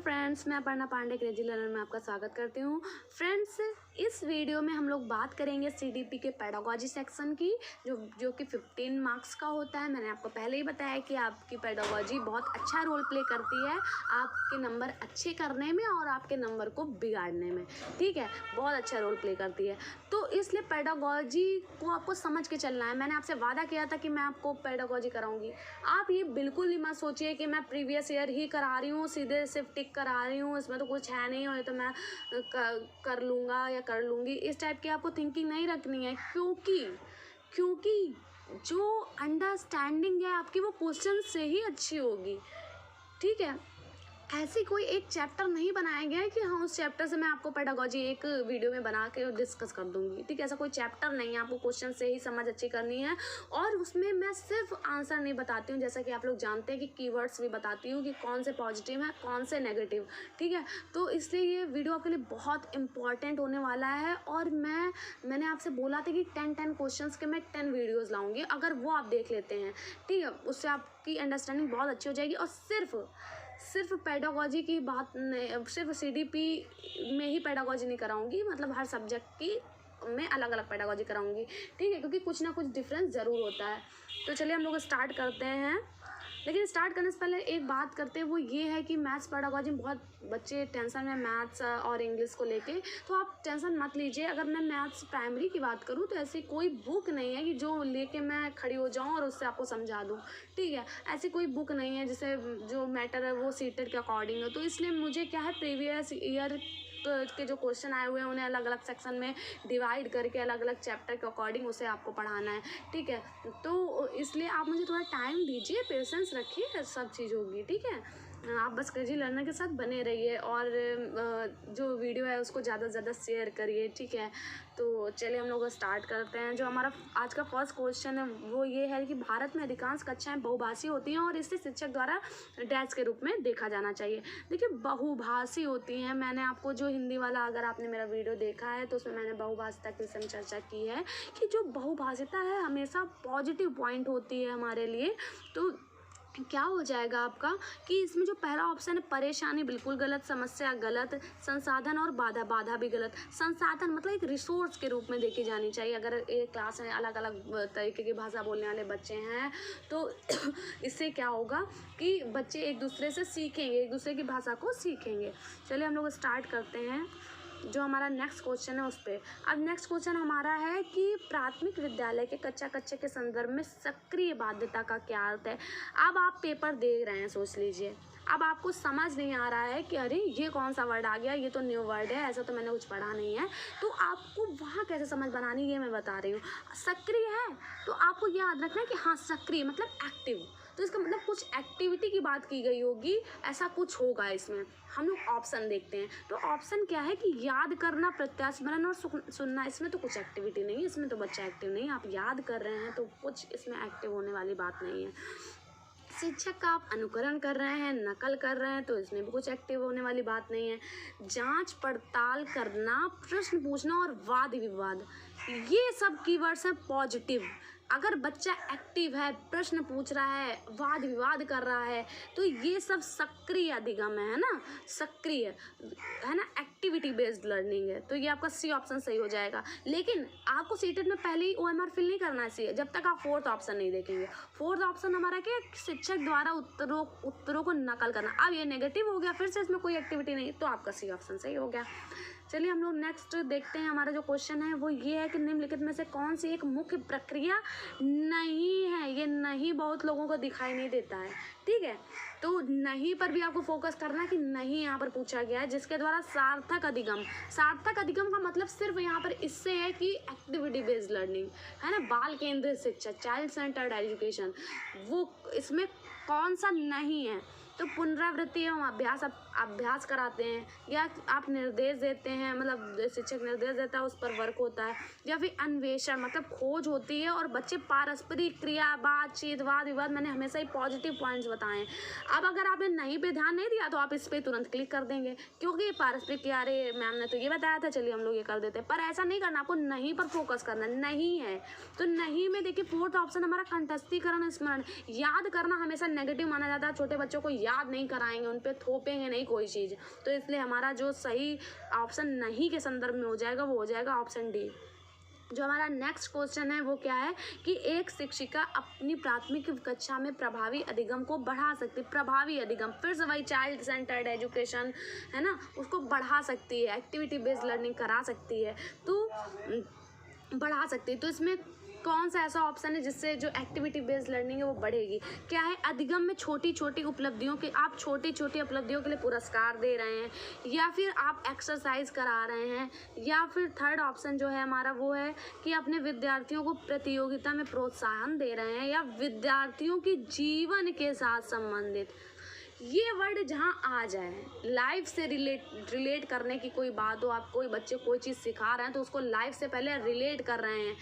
Friends, मैं Aparna Pandey crazy learner में आपका स्वागत करती हूँ। फ्रेंड्स, इस वीडियो में हम लोग बात करेंगे सीडीपी के पेडागोजी सेक्शन की, जो कि 15 मार्क्स का होता है। मैंने आपको पहले ही बताया कि आपकी पेडागोजी बहुत अच्छा रोल प्ले करती है आपके नंबर अच्छे करने में और आपके नंबर को बिगाड़ने में। ठीक है, बहुत अच्छा रोल प्ले करती है। तो इसलिए पेडागोजी को आपको समझ के चलना है। मैंने आपसे वादा किया था कि मैं आपको पेडागोजी कराऊंगी। आप ये बिल्कुल ही मत सोचिए कि मैं प्रीवियस ईयर ही करा रही हूँ, सीधे सिर्फ टिक करा रही हूँ, इसमें तो कुछ है नहीं और ये तो मैं कर लूँगा या कर लूँगी। इस टाइप की आपको थिंकिंग नहीं रखनी है, क्योंकि जो अंडरस्टैंडिंग है आपकी वो क्वेश्चन से ही अच्छी होगी। ठीक है, ऐसी कोई एक चैप्टर नहीं बनाया गया है कि हाँ उस चैप्टर से मैं आपको पेडागोजी एक वीडियो में बना के डिस्कस कर दूंगी। ठीक है, ऐसा कोई चैप्टर नहीं है। आपको क्वेश्चन से ही समझ अच्छी करनी है और उसमें मैं सिर्फ आंसर नहीं बताती हूँ, जैसा कि आप लोग जानते हैं कि कीवर्ड्स भी बताती हूँ कि कौन से पॉजिटिव है कौन से नेगेटिव। ठीक है, तो इसलिए ये वीडियो आपके लिए बहुत इंपॉर्टेंट होने वाला है और मैंने आपसे बोला था कि 10 क्वेश्चन के मैं 10 वीडियोज़ लाऊंगी। अगर वो आप देख लेते हैं, ठीक है, उससे आपकी अंडरस्टैंडिंग बहुत अच्छी हो जाएगी। और सिर्फ पेडागोजी की बात नहीं, सिर्फ सीडीपी में ही पेडागोजी नहीं कराऊंगी, मतलब हर सब्जेक्ट की मैं अलग अलग पेडागोजी कराऊंगी। ठीक है, क्योंकि कुछ ना कुछ डिफरेंस ज़रूर होता है। तो चलिए हम लोग स्टार्ट करते हैं। लेकिन स्टार्ट करने से पहले एक बात करते हैं, वो ये है कि मैथ्स पेडागोजी में बहुत बच्चे टेंशन में मैथ्स और इंग्लिश को लेके, तो आप टेंशन मत लीजिए। अगर मैं मैथ्स प्राइमरी की बात करूँ तो ऐसी कोई बुक नहीं है कि जो लेके मैं खड़ी हो जाऊँ और उससे आपको समझा दूँ। ठीक है, ऐसी कोई बुक नहीं है जिसे जो मैटर है वो सीटेड के अकॉर्डिंग हो। तो इसलिए मुझे क्या है, प्रीवियस ईयर के जो क्वेश्चन आए हुए हैं उन्हें अलग अलग सेक्शन में डिवाइड करके अलग अलग चैप्टर के अकॉर्डिंग उसे आपको पढ़ाना है। ठीक है, तो इसलिए आप मुझे थोड़ा टाइम दीजिए, पेशेंस रखिए, सब चीज़ होगी। ठीक है, आप बस क्रेजी लर्नर के साथ बने रहिए और जो वीडियो है उसको ज़्यादा से ज़्यादा शेयर करिए। ठीक है, तो चलिए हम लोग स्टार्ट करते हैं। जो हमारा आज का फर्स्ट क्वेश्चन है वो ये है कि भारत में अधिकांश कक्षाएं बहुभाषी होती हैं और इसे शिक्षक द्वारा डैश के रूप में देखा जाना चाहिए। देखिए, बहुभाषी होती हैं, मैंने आपको जो हिंदी वाला, अगर आपने मेरा वीडियो देखा है तो उसमें मैंने बहुभाषिता के विषय में चर्चा की है कि जो बहुभाषिता है हमेशा पॉजिटिव पॉइंट होती है हमारे लिए। तो क्या हो जाएगा आपका कि इसमें जो पहला ऑप्शन है परेशानी बिल्कुल गलत, समस्या गलत, संसाधन और बाधा भी गलत। संसाधन मतलब एक रिसोर्स के रूप में देखी जानी चाहिए। अगर एक क्लास में अलग अलग तरीके की भाषा बोलने वाले बच्चे हैं तो इससे क्या होगा कि बच्चे एक दूसरे से सीखेंगे, एक दूसरे की भाषा को सीखेंगे। चलिए हम लोग स्टार्ट करते हैं। जो हमारा नेक्स्ट क्वेश्चन है उस पर। अब नेक्स्ट क्वेश्चन हमारा है कि प्राथमिक विद्यालय के कच्चा के संदर्भ में सक्रिय बाध्यता का क्या अर्थ है। अब आप पेपर दे रहे हैं, सोच लीजिए, अब आपको समझ नहीं आ रहा है कि अरे ये कौन सा वर्ड आ गया, ये तो न्यू वर्ड है, ऐसा तो मैंने कुछ पढ़ा नहीं है। तो आपको वहाँ कैसे समझ बनानी, ये मैं बता रही हूँ। सक्रिय है तो आपको याद रखना है कि हाँ सक्रिय मतलब एक्टिव, तो इसका मतलब कुछ एक्टिविटी की बात की गई होगी, ऐसा कुछ होगा इसमें। हम लोग ऑप्शन देखते हैं, तो ऑप्शन क्या है कि याद करना, प्रत्यास्मरण और सुनना। इसमें तो कुछ एक्टिविटी नहीं है, इसमें तो बच्चा एक्टिव नहीं है। आप याद कर रहे हैं तो कुछ इसमें एक्टिव होने वाली बात नहीं है। शिक्षक का आप अनुकरण कर रहे हैं, नकल कर रहे हैं, तो इसमें भी कुछ एक्टिव होने वाली बात नहीं है। जांच पड़ताल करना, प्रश्न पूछना और वाद विवाद, ये सब कीवर्ड्स हैं पॉजिटिव। अगर बच्चा एक्टिव है, प्रश्न पूछ रहा है, वाद विवाद कर रहा है, तो ये सब सक्रिय अधिगम है ना, सक्रिय है ना, एक्टिविटी बेस्ड लर्निंग है। तो ये आपका सी ऑप्शन सही हो जाएगा। लेकिन आपको सीटेट में पहले ही OMR फिल नहीं करना चाहिए जब तक आप फोर्थ ऑप्शन नहीं देखेंगे। फोर्थ ऑप्शन हमारा क्या, शिक्षक द्वारा उत्तरों को नकल करना। अब ये नेगेटिव हो गया, फिर से इसमें कोई एक्टिविटी नहीं, तो आपका सी ऑप्शन सही हो गया। चलिए हम लोग नेक्स्ट देखते हैं। हमारा जो क्वेश्चन है वो ये है कि निम्नलिखित में से कौन सी एक मुख्य प्रक्रिया नहीं है। ये नहीं बहुत लोगों को दिखाई नहीं देता है। ठीक है, तो नहीं पर भी आपको फोकस करना है कि नहीं यहाँ पर पूछा गया है, जिसके द्वारा सार्थक अधिगम का मतलब सिर्फ यहाँ पर इससे है कि एक्टिविटी बेस्ड लर्निंग है ना, बाल केंद्रित शिक्षा, चाइल्ड सेंटर्ड एजुकेशन, वो इसमें कौन सा नहीं है। तो पुनरावृत्ति एवं अभ्यास कराते हैं, या आप निर्देश देते हैं, मतलब शिक्षक निर्देश देता है उस पर वर्क होता है, या फिर अन्वेषण मतलब खोज होती है और बच्चे पारस्परिक क्रिया, बातचीत, वाद विवाद, मैंने हमेशा ही पॉजिटिव पॉइंट्स बताए हैं। अब अगर आपने नहीं पे ध्यान नहीं दिया तो आप इस पर तुरंत क्लिक कर देंगे, क्योंकि पारस्परिक क्रिया, अरे मैम ने तो ये बताया था, चलिए हम लोग ये कर देते हैं। पर ऐसा नहीं करना, आपको नहीं पर फोकस करना। नहीं है तो नहीं में देखिए फोर्थ ऑप्शन हमारा कंठस्थीकरण, स्मरण। याद करना हमेशा नेगेटिव माना जाता है, छोटे बच्चों को याद नहीं कराएंगे, उन पर थोपेंगे नहीं नहीं कोई चीज़। तो इसलिए हमारा जो सही ऑप्शन नहीं के संदर्भ में हो जाएगा वो हो जाएगा ऑप्शन डी। जो हमारा नेक्स्ट क्वेश्चन है वो क्या है कि एक शिक्षिका अपनी प्राथमिक कक्षा में प्रभावी अधिगम को बढ़ा सकती है। प्रभावी अधिगम फिर से वही चाइल्ड सेंटर्ड एजुकेशन है ना, उसको बढ़ा सकती है, एक्टिविटी बेस्ड लर्निंग करा सकती है, तो बढ़ा सकती है। तो इसमें कौन सा ऐसा ऑप्शन है जिससे जो एक्टिविटी बेस्ड लर्निंग है वो बढ़ेगी? क्या है, अधिगम में छोटी छोटी उपलब्धियों के, आप छोटी छोटी उपलब्धियों के लिए पुरस्कार दे रहे हैं, या फिर आप एक्सरसाइज करा रहे हैं, या फिर थर्ड ऑप्शन जो है हमारा वो है कि अपने विद्यार्थियों को प्रतियोगिता में प्रोत्साहन दे रहे हैं, या विद्यार्थियों की जीवन के साथ संबंधित। ये वर्ड जहाँ आ जाए, लाइफ से रिलेट करने की कोई बात हो, आप कोई बच्चे कोई चीज़ सिखा रहे हैं तो उसको लाइफ से पहले रिलेट कर रहे हैं,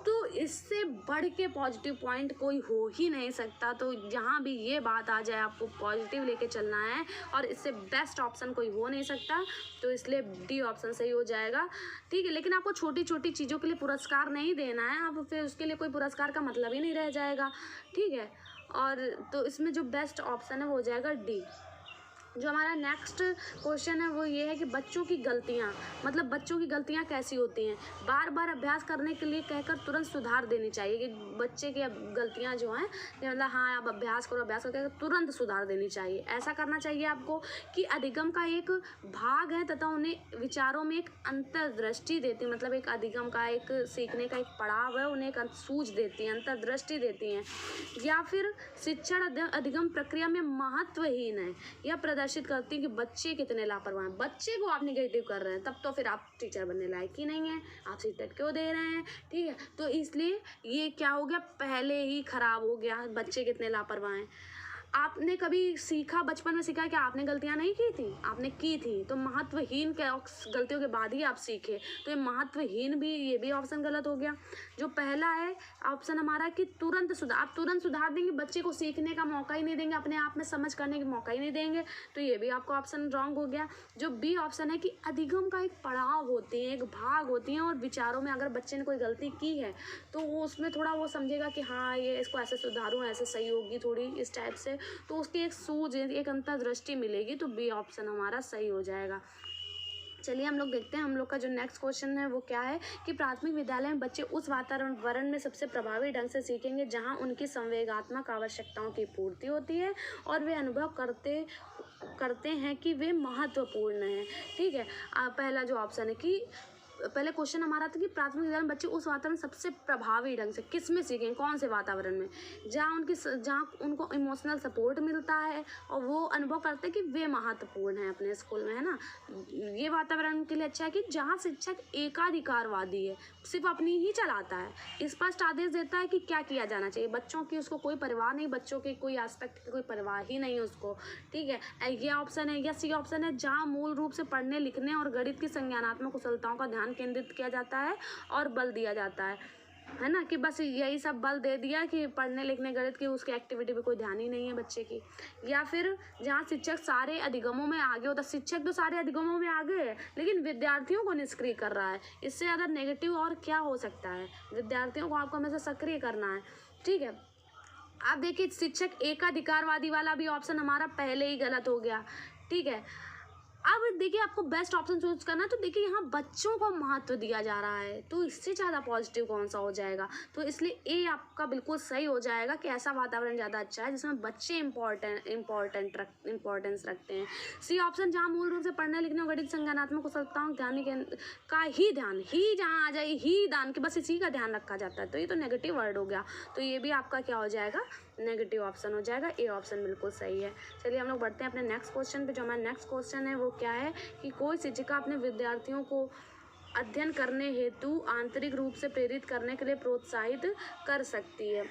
तो इससे बढ़ के पॉजिटिव पॉइंट कोई हो ही नहीं सकता। तो जहाँ भी ये बात आ जाए आपको पॉजिटिव लेके चलना है, और इससे बेस्ट ऑप्शन कोई हो नहीं सकता, तो इसलिए डी ऑप्शन सही हो जाएगा। ठीक है, लेकिन आपको छोटी छोटी चीज़ों के लिए पुरस्कार नहीं देना है, अब फिर उसके लिए कोई पुरस्कार का मतलब ही नहीं रह जाएगा। ठीक है, और तो इसमें जो बेस्ट ऑप्शन है वो हो जाएगा डी। जो हमारा नेक्स्ट क्वेश्चन है वो ये है कि बच्चों की गलतियाँ, मतलब बच्चों की गलतियाँ कैसी होती हैं? बार बार अभ्यास करने के लिए कहकर तुरंत सुधार देनी चाहिए कि बच्चे की गलतियाँ जो हैं, मतलब हाँ आप अभ्यास करो, अभ्यास करके तुरंत सुधार देनी चाहिए। ऐसा करना चाहिए आपको कि अधिगम का एक भाग है तथा उन्हें विचारों में एक अंतर्दृष्टि देती है, मतलब एक अधिगम का एक सीखने का एक पड़ाव है, उन्हें एक सूझ देती हैं, अंतर्दृष्टि देती हैं। या फिर शिक्षण अधिगम प्रक्रिया में महत्वहीन है या प्रदर्शित करती है कि बच्चे कितने लापरवाह हैं। बच्चे को आप निगेटिव कर रहे हैं, तब तो फिर आप टीचर बनने लायक ही नहीं है, आप सीटेट क्यों दे रहे हैं? ठीक है, तो इसलिए ये क्या हो गया, पहले ही खराब हो गया, बच्चे कितने लापरवाह हैं। आपने कभी सीखा, बचपन में सीखा कि आपने गलतियां नहीं की थी, आपने की थी, तो महत्वहीन के गलतियों के बाद ही आप सीखे, तो ये महत्वहीन भी, ये भी ऑप्शन गलत हो गया। जो पहला है ऑप्शन हमारा कि तुरंत सुधार, आप तुरंत सुधार देंगे, बच्चे को सीखने का मौका ही नहीं देंगे, अपने आप में समझ करने का मौका ही नहीं देंगे, तो ये भी आपका ऑप्शन रॉन्ग हो गया। जो बी ऑप्शन है कि अधिगम का एक पड़ाव होती है, एक भाग होती है, और विचारों में अगर बच्चे ने कोई गलती की है तो वो उसमें थोड़ा वो समझेगा कि हाँ ये इसको ऐसे सुधारूँ, ऐसे सही होगी थोड़ी इस टाइप से, तो उसकी एक सूझ, एक अंतर्दृष्टि मिलेगी, तो बी ऑप्शन हमारा सही हो जाएगा। चलिए हम लोग देखते हैं हम लोग का जो नेक्स्ट क्वेश्चन है वो क्या है कि प्राथमिक विद्यालय में बच्चे उस वातावरण में सबसे प्रभावी ढंग से सीखेंगे जहां उनकी संवेगात्मक आवश्यकताओं की पूर्ति होती है और वे अनुभव करते हैं कि वे महत्वपूर्ण हैं। ठीक है, पहला जो ऑप्शन है कि पहले क्वेश्चन हमारा था कि प्राथमिक विद्यालय में बच्चे उस वातावरण सबसे प्रभावी ढंग से किस में सीखें, कौन से वातावरण में, जहाँ उनको इमोशनल सपोर्ट मिलता है और वो अनुभव करते हैं कि वे महत्वपूर्ण हैं अपने स्कूल में, है ना। ये वातावरण के लिए अच्छा है कि जहाँ शिक्षक एकाधिकारवादी है, सिर्फ अपनी ही चलाता है, स्पष्ट आदेश देता है कि क्या किया जाना चाहिए, बच्चों की उसको कोई परवाह नहीं, बच्चों के कोई एस्पेक्ट की कोई परवाह ही नहीं उसको। ठीक है, ये ऑप्शन है। या सी ऑप्शन है जहाँ मूल रूप से पढ़ने लिखने और गणित की संज्ञानात्मक कुशलताओं का ध्यान केंद्रित किया जाता है और बल दिया जाता है ना, कि बस यही सब बल दे दिया कि पढ़ने लिखने गणित की, उसकी एक्टिविटी पे कोई ध्यान ही नहीं है बच्चे की। या फिर जहाँ शिक्षक सारे अधिगमों में आगे होता, शिक्षक तो सारे अधिगमों में आगे है लेकिन विद्यार्थियों को निष्क्रिय कर रहा है, इससे ज़्यादा नेगेटिव और क्या हो सकता है। विद्यार्थियों को आपको हमेशा सक्रिय करना है। ठीक है, आप देखिए शिक्षक एकाधिकारवादी वाला भी ऑप्शन हमारा पहले ही गलत हो गया। ठीक है, अब देखिए आपको बेस्ट ऑप्शन चूज करना है, तो देखिए यहाँ बच्चों को महत्व दिया जा रहा है, तो इससे ज़्यादा पॉजिटिव कौन सा हो जाएगा, तो इसलिए ए आपका बिल्कुल सही हो जाएगा कि ऐसा वातावरण ज़्यादा अच्छा है जिसमें बच्चे इंपॉर्टेंस रखते हैं। सी ऑप्शन जहाँ मूल रूप से पढ़ने लिखने और गणित संज्ञानात्मक कुशलताओं का ही ध्यान, ही जहाँ आ जाए, ही दान के बस इसी का ध्यान रखा जाता है, तो ये तो नेगेटिव वर्ड हो गया, तो ये भी आपका क्या हो जाएगा, नेगेटिव ऑप्शन हो जाएगा। ए ऑप्शन बिल्कुल सही है। चलिए हम लोग बढ़ते हैं अपने नेक्स्ट क्वेश्चन पे। जो हमारा नेक्स्ट क्वेश्चन है वो क्या है कि कोई शिक्षिका अपने विद्यार्थियों को अध्ययन करने हेतु आंतरिक रूप से प्रेरित करने के लिए प्रोत्साहित कर सकती है।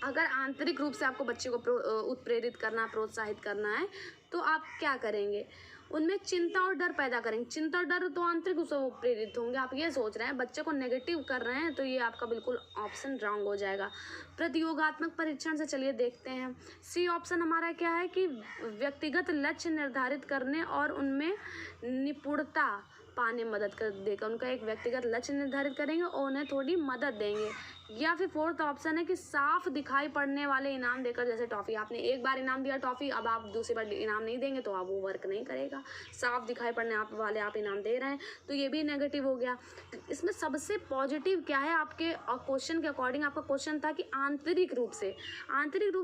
अगर आंतरिक रूप से आपको बच्चे को उत्प्रेरित करना, प्रोत्साहित करना है, तो आप क्या करेंगे, उनमें चिंता और डर पैदा करेंगे। चिंता और डर तो आंतरिक रूप से वो प्रेरित होंगे, आप ये सोच रहे हैं, बच्चे को नेगेटिव कर रहे हैं, तो ये आपका बिल्कुल ऑप्शन रॉन्ग हो जाएगा। प्रतियोगात्मक परीक्षण से चलिए देखते हैं। सी ऑप्शन हमारा क्या है कि व्यक्तिगत लक्ष्य निर्धारित करने और उनमें निपुणता पाने में मदद कर देगा, उनका एक व्यक्तिगत लक्ष्य निर्धारित करेंगे और उन्हें थोड़ी मदद देंगे। या फिर फोर्थ ऑप्शन है कि साफ दिखाई पड़ने वाले इनाम देकर, जैसे टॉफ़ी, आपने एक बार इनाम दिया टॉफ़ी, अब आप दूसरी बार इनाम नहीं देंगे तो आप वो वर्क नहीं करेगा। साफ दिखाई पड़ने वाले आप इनाम दे रहे हैं तो ये भी नेगेटिव हो गया। इसमें सबसे पॉजिटिव क्या है, आपके क्वेश्चन के अकॉर्डिंग आपका क्वेश्चन था कि आंतरिक रूप से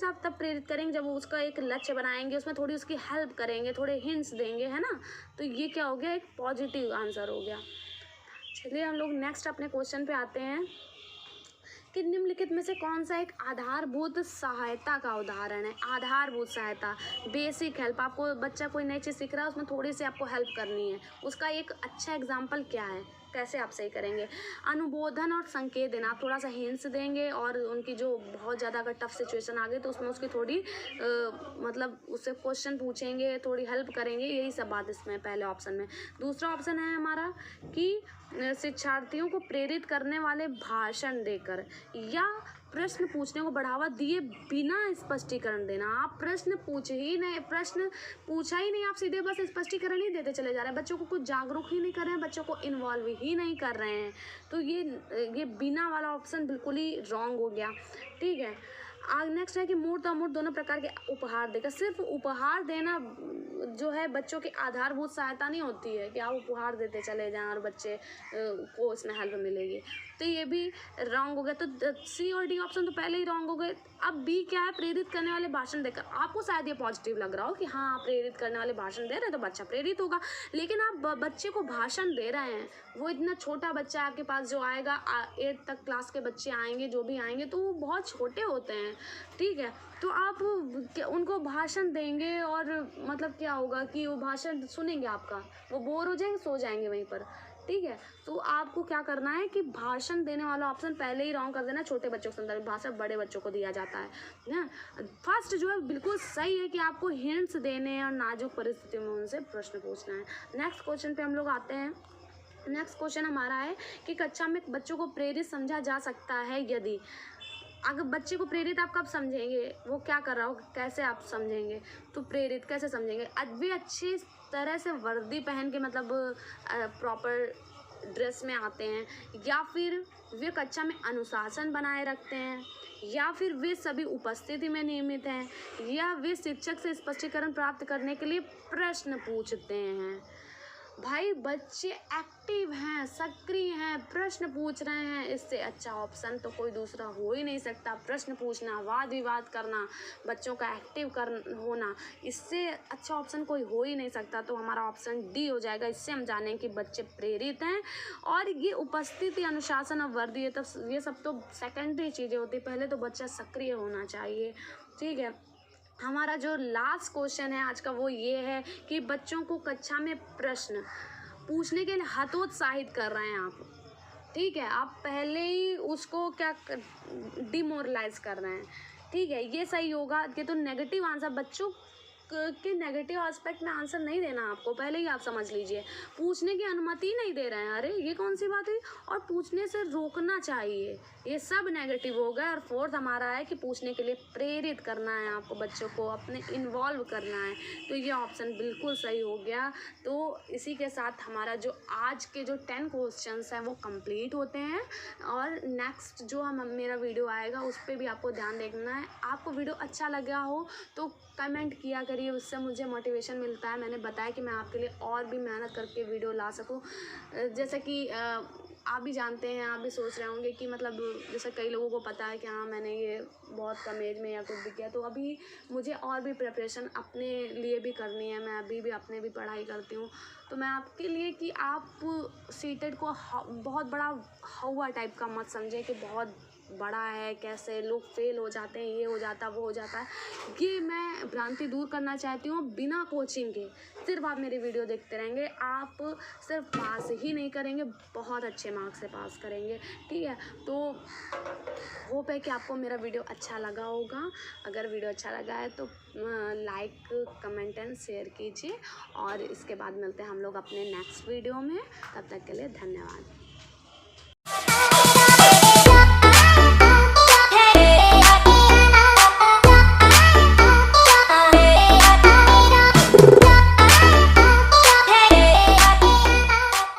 आप तब प्रेरित करेंगे जब वो उसका एक लक्ष्य बनाएंगे, उसमें थोड़ी उसकी हेल्प करेंगे, थोड़े हिंट्स देंगे, है ना। तो ये क्या हो गया, एक पॉजिटिव आंसर हो गया। चलिए हम लोग नेक्स्ट अपने क्वेश्चन पे आते हैं कि निम्नलिखित में से कौन सा एक आधारभूत सहायता का उदाहरण है। आधारभूत सहायता, बेसिक हेल्प, आपको बच्चा कोई नई चीज़ सीख रहा है उसमें थोड़ी सी आपको हेल्प करनी है, उसका एक अच्छा एग्जाम्पल क्या है, कैसे आप सही करेंगे। अनुबोधन और संकेत देना, आप थोड़ा सा हिंट्स देंगे और उनकी जो बहुत ज़्यादा अगर टफ सिचुएशन आ गई तो उसमें उसकी थोड़ी मतलब उससे क्वेश्चन पूछेंगे, थोड़ी हेल्प करेंगे, यही सब बात इसमें पहले ऑप्शन में। दूसरा ऑप्शन है हमारा कि शिक्षार्थियों को प्रेरित करने वाले भाषण देकर या प्रश्न पूछने को बढ़ावा दिए बिना स्पष्टीकरण देना। आप प्रश्न पूछा ही नहीं, आप सीधे बस स्पष्टीकरण ही देते चले जा रहे हैं, बच्चों को कुछ जागरूक ही नहीं कर रहे हैं, बच्चों को इन्वॉल्व ही नहीं कर रहे हैं। तो ये बिना वाला ऑप्शन बिल्कुल ही रॉन्ग हो गया। ठीक है, आगे नेक्स्ट है कि मूर्त और अमूर्त दोनों प्रकार के उपहार देकर। सिर्फ उपहार देना जो है बच्चों की आधारभूत सहायता नहीं होती है कि आप उपहार देते चले जाएं और बच्चे को इसमें हेल्प मिलेगी, तो ये भी रॉन्ग हो गया। तो सी और डी ऑप्शन तो पहले ही रॉन्ग हो गए। अब बी क्या है, प्रेरित करने वाले भाषण देकर। आपको शायद ये पॉजिटिव लग रहा हो कि हाँ प्रेरित करने वाले भाषण दे रहे हैं तो बच्चा प्रेरित होगा, लेकिन आप बच्चे को भाषण दे रहे हैं, वो इतना छोटा बच्चा है आपके पास जो आएगा 8 तक क्लास के बच्चे आएंगे, जो भी आएंगे तो वो बहुत छोटे होते हैं। ठीक है, तो आप उनको भाषण देंगे और मतलब क्या होगा कि वो भाषण सुनेंगे आपका, वो बोर हो जाएंगे, सो जाएंगे वहीं पर। ठीक है, तो आपको क्या करना है कि भाषण देने वाला ऑप्शन पहले ही रॉन्ग कर देना। छोटे बच्चों के संदर्भ भाषण बड़े बच्चों को दिया जाता है ना। फर्स्ट जो है बिल्कुल सही है कि आपको हिंट्स देने हैं और नाजुक परिस्थितियों में उनसे प्रश्न पूछना है। नेक्स्ट क्वेश्चन पे हम लोग आते हैं। नेक्स्ट क्वेश्चन हमारा है कि कक्षा में बच्चों को प्रेरित समझा जा सकता है यदि। अगर बच्चे को प्रेरित आप कब समझेंगे, वो क्या कर रहा हो, कैसे आप समझेंगे, तो प्रेरित कैसे समझेंगे। वे अच्छी तरह से वर्दी पहन के मतलब प्रॉपर ड्रेस में आते हैं, या फिर वे कक्षा में अनुशासन बनाए रखते हैं, या फिर वे सभी उपस्थिति में नियमित हैं, या वे शिक्षक से स्पष्टीकरण प्राप्त करने के लिए प्रश्न पूछते हैं। भाई बच्चे एक्टिव हैं, सक्रिय हैं, प्रश्न पूछ रहे हैं, इससे अच्छा ऑप्शन तो कोई दूसरा हो ही नहीं सकता। प्रश्न पूछना, वाद विवाद करना, बच्चों का एक्टिव होना, इससे अच्छा ऑप्शन कोई हो ही नहीं सकता। तो हमारा ऑप्शन डी हो जाएगा। इससे हम जानें कि बच्चे प्रेरित हैं। और ये उपस्थिति, अनुशासन और वर्दी, ये सब तो सेकेंडरी चीज़ें होती, पहले तो बच्चा सक्रिय होना चाहिए। ठीक है, हमारा जो लास्ट क्वेश्चन है आज का वो ये है कि बच्चों को कक्षा में प्रश्न पूछने के लिए हतोत्साहित कर रहे हैं आप। ठीक है, आप पहले ही उसको क्या डिमोरलाइज कर रहे हैं। ठीक है, ये सही होगा। ये तो नेगेटिव आंसर, बच्चों के नेगेटिव एस्पेक्ट में आंसर नहीं देना आपको, पहले ही आप समझ लीजिए। पूछने की अनुमति नहीं दे रहे हैं, अरे ये कौन सी बात हुई। और पूछने से रोकना चाहिए, ये सब नेगेटिव हो गए। और फोर्थ हमारा है कि पूछने के लिए प्रेरित करना है आपको, बच्चों को अपने इन्वॉल्व करना है, तो ये ऑप्शन बिल्कुल सही हो गया। तो इसी के साथ हमारा जो आज के जो 10 क्वेश्चंस हैं वो कंप्लीट होते हैं। और नेक्स्ट जो मेरा वीडियो आएगा उस पर भी आपको ध्यान देखना है। आपको वीडियो अच्छा लगा हो तो कमेंट किया करिए, उससे मुझे मोटिवेशन मिलता है। मैंने बताया कि मैं आपके लिए और भी मेहनत करके वीडियो ला सकूं। जैसे कि आप भी जानते हैं, आप भी सोच रहे होंगे कि मतलब जैसे कई लोगों को पता है कि हाँ मैंने ये बहुत कम एज में या कुछ भी किया, तो अभी मुझे और भी प्रिपरेशन अपने लिए भी करनी है। मैं अभी भी अपने भी पढ़ाई करती हूँ, तो मैं आपके लिए कि आप सीटेट को बहुत बड़ा हवा टाइप का मत समझें कि बहुत बड़ा है, कैसे लोग फेल हो जाते हैं, ये हो जाता वो हो जाता है, ये मैं भ्रांति दूर करना चाहती हूँ। बिना कोचिंग के सिर्फ आप मेरी वीडियो देखते रहेंगे, आप सिर्फ पास ही नहीं करेंगे, बहुत अच्छे मार्क्स से पास करेंगे। ठीक है, तो होप है कि आपको मेरा वीडियो अच्छा लगा होगा। अगर वीडियो अच्छा लगा है तो लाइक, कमेंट एंड शेयर कीजिए। और इसके बाद मिलते हैं हम लोग अपने नेक्स्ट वीडियो में। तब तक के लिए धन्यवाद।